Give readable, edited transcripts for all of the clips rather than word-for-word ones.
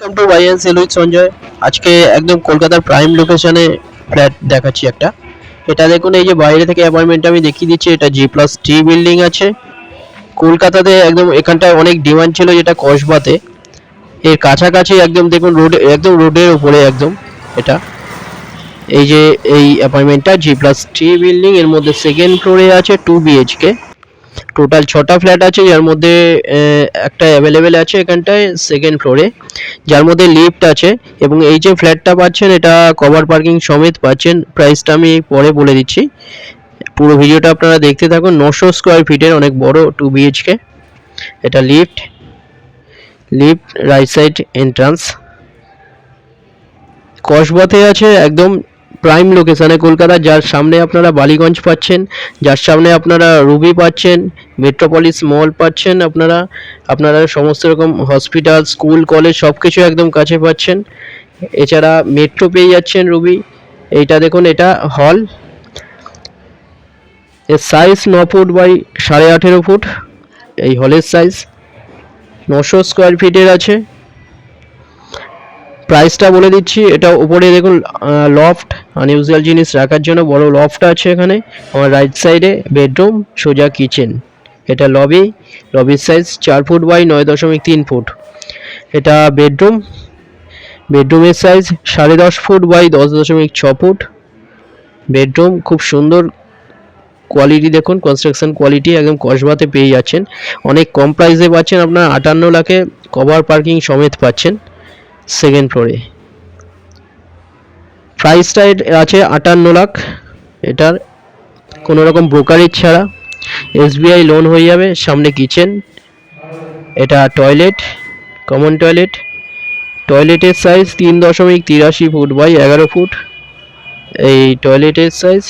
Welcome to buy and sell with Sanjay. আজকে একদম কলকাতার প্রাইম লোকেশনে ফ্ল্যাট দেখাচ্ছি একটা। এটা দেখুন, এই যে বাইরে থেকে অ্যাপার্টমেন্টটা আমি দেখিয়ে দিচ্ছি, এটা G+3 বিল্ডিং আছে কলকাতাতে। একদম এখানটায় অনেক ডিমান্ড ছিল, যেটা কসবাতে এর কাছাকাছি একদম দেখুন, রোড একদম রোডের উপরে একদম এটা। এই যে এই অ্যাপার্টমেন্টটা G+3 বিল্ডিং, এর মধ্যে সেকেন্ড ফ্লোরে আছে 2 BHK। টোটাল 6টা ফ্ল্যাট আছে, যার মধ্যে একটা অ্যাভেলেবেল আছে এখানটায় সেকেন্ড ফ্লোরে, যার মধ্যে লিফট আছে। এবং এই যে ফ্ল্যাটটা পাচ্ছেন, এটা কভার পার্কিং সমেত পাচ্ছেন। প্রাইসটা আমি পরে বলে দিচ্ছি, পুরো ভিডিওটা আপনারা দেখতে থাকুন। 900 স্কোয়ার ফিটের অনেক বড় 2 BHK। এটা লিফট রাইট সাইড এন্ট্রান্স, কসবাতে আছে একদম প্রাইম লোকেশানে কলকাতা, যার সামনে আপনারা বালিগঞ্জ পাচ্ছেন, যার সামনে আপনারা রুবি পাচ্ছেন, মেট্রোপলিস মল পাচ্ছেন, আপনারা সমস্ত রকম হসপিটাল, স্কুল, কলেজ সব কিছু একদম কাছে পাচ্ছেন। এছাড়া মেট্রো পেয়ে যাচ্ছেন রুবি। এইটা দেখুন, এটা হল, এর সাইজ 9 ফুট বাই 18.5 ফুট। এই হলের সাইজ 900 স্কোয়ার ফিটের আছে। প্রাইসটা বলে দিচ্ছি, এটা উপরে দেখুন লফট, আনইউজুয়াল জিনিস রাখার জন্য বড় লফট আছে এখানে। আমার রাইট সাইডে বেডরুম, সোজা কিচেন। এটা লবির সাইজ 4 ফুট বাই 9.3 ফুট। এটা বেডরুমের size 10.5 foot by 10.6 foot. Bedroom খুব সুন্দর কোয়ালিটি, দেখুন কনস্ট্রাকশন কোয়ালিটি একদম কসবাতে পেয়ে যাচ্ছেন। অনেক কম প্রাইসে পাচ্ছেন, আপনার 58 লাখে কভার পার্কিং সমেত পাচ্ছেন সেকেন্ড ফ্লোরে। প্রাইসটা আছে 58 লাখ। এটার কোনো রকম ব্রোকারেজ ছাড়া SBI লোন হয়ে যাবে। সামনে কিচেন, এটা টয়লেট, কমন টয়লেটের সাইজ 3.83 ফুট বাই 11 ফুট। এই টয়লেটের সাইজ।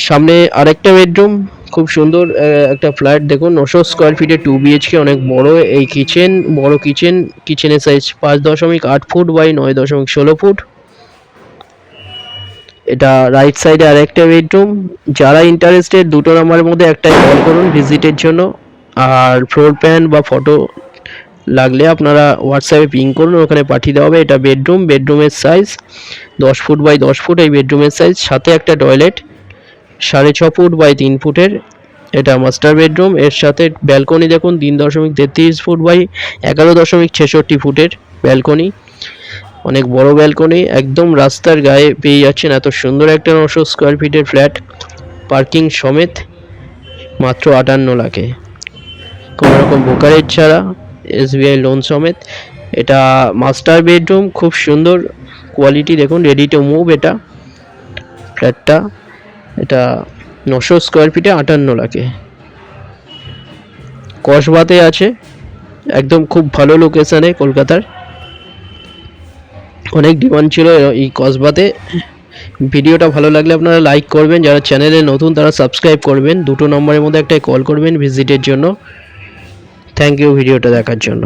সামনে আরেকটা বেডরুম, খুব সুন্দর একটা ফ্ল্যাট দেখুন, 900 স্কোয়ার ফিটে 2 BHK, অনেক বড়। এই কিচেনের সাইজ 5.8 ফুট বাই 9.16 ফুট। এটা রাইট সাইডে আরেকটা বেডরুম। যারা ইন্টারেস্টেড, 2টো নাম্বারের মধ্যে একটাই কল করুন ভিজিটের জন্য। আর ফ্লোর প্ল্যান বা ফটো লাগলে আপনারা হোয়াটসঅ্যাপে পিং করুন, ওখানে পাঠিয়ে দেওয়া হবে। এটা বেডরুমের সাইজ 10 ফুট বাই 10 ফুট এই বেডরুমের সাইজ, সাথে একটা টয়লেট 6.5 ফুট বাই 3 ফুটের। এটা মাস্টার বেডরুম, এর সাথে ব্যালকনি দেখুন 3.33 ফুট বাই 11.66 ফুটের ব্যালকনি। অনেক বড় ব্যালকনি, একদম রাস্তার গায়ে পেয়ে যাচ্ছেন এত সুন্দর একটা 900 স্কোয়ার ফিটের ফ্ল্যাট, পার্কিং সমেত, মাত্র 58 লাখে, কোনো রকম ব্রোকারেজ ছাড়া, SBI লোন সমেত। এটা মাস্টার বেডরুম, খুব সুন্দর কোয়ালিটি দেখুন, রেডি টু মুভ এটা ফ্ল্যাটটা। এটা 900 স্কোয়ার ফিটে 58 লাখে, কসবাতে আছে, একদম খুব ভালো লোকেশানে কলকাতার। অনেক ডিমান্ড ছিল এই কসবাতে। ভিডিওটা ভালো লাগলে আপনারা লাইক করবেন, যারা চ্যানেলে নতুন তারা সাবস্ক্রাইব করবেন। 2টো নম্বরের মধ্যে একটাই কল করবেন ভিজিটের জন্য। থ্যাংক ইউ ভিডিওটা দেখার জন্য।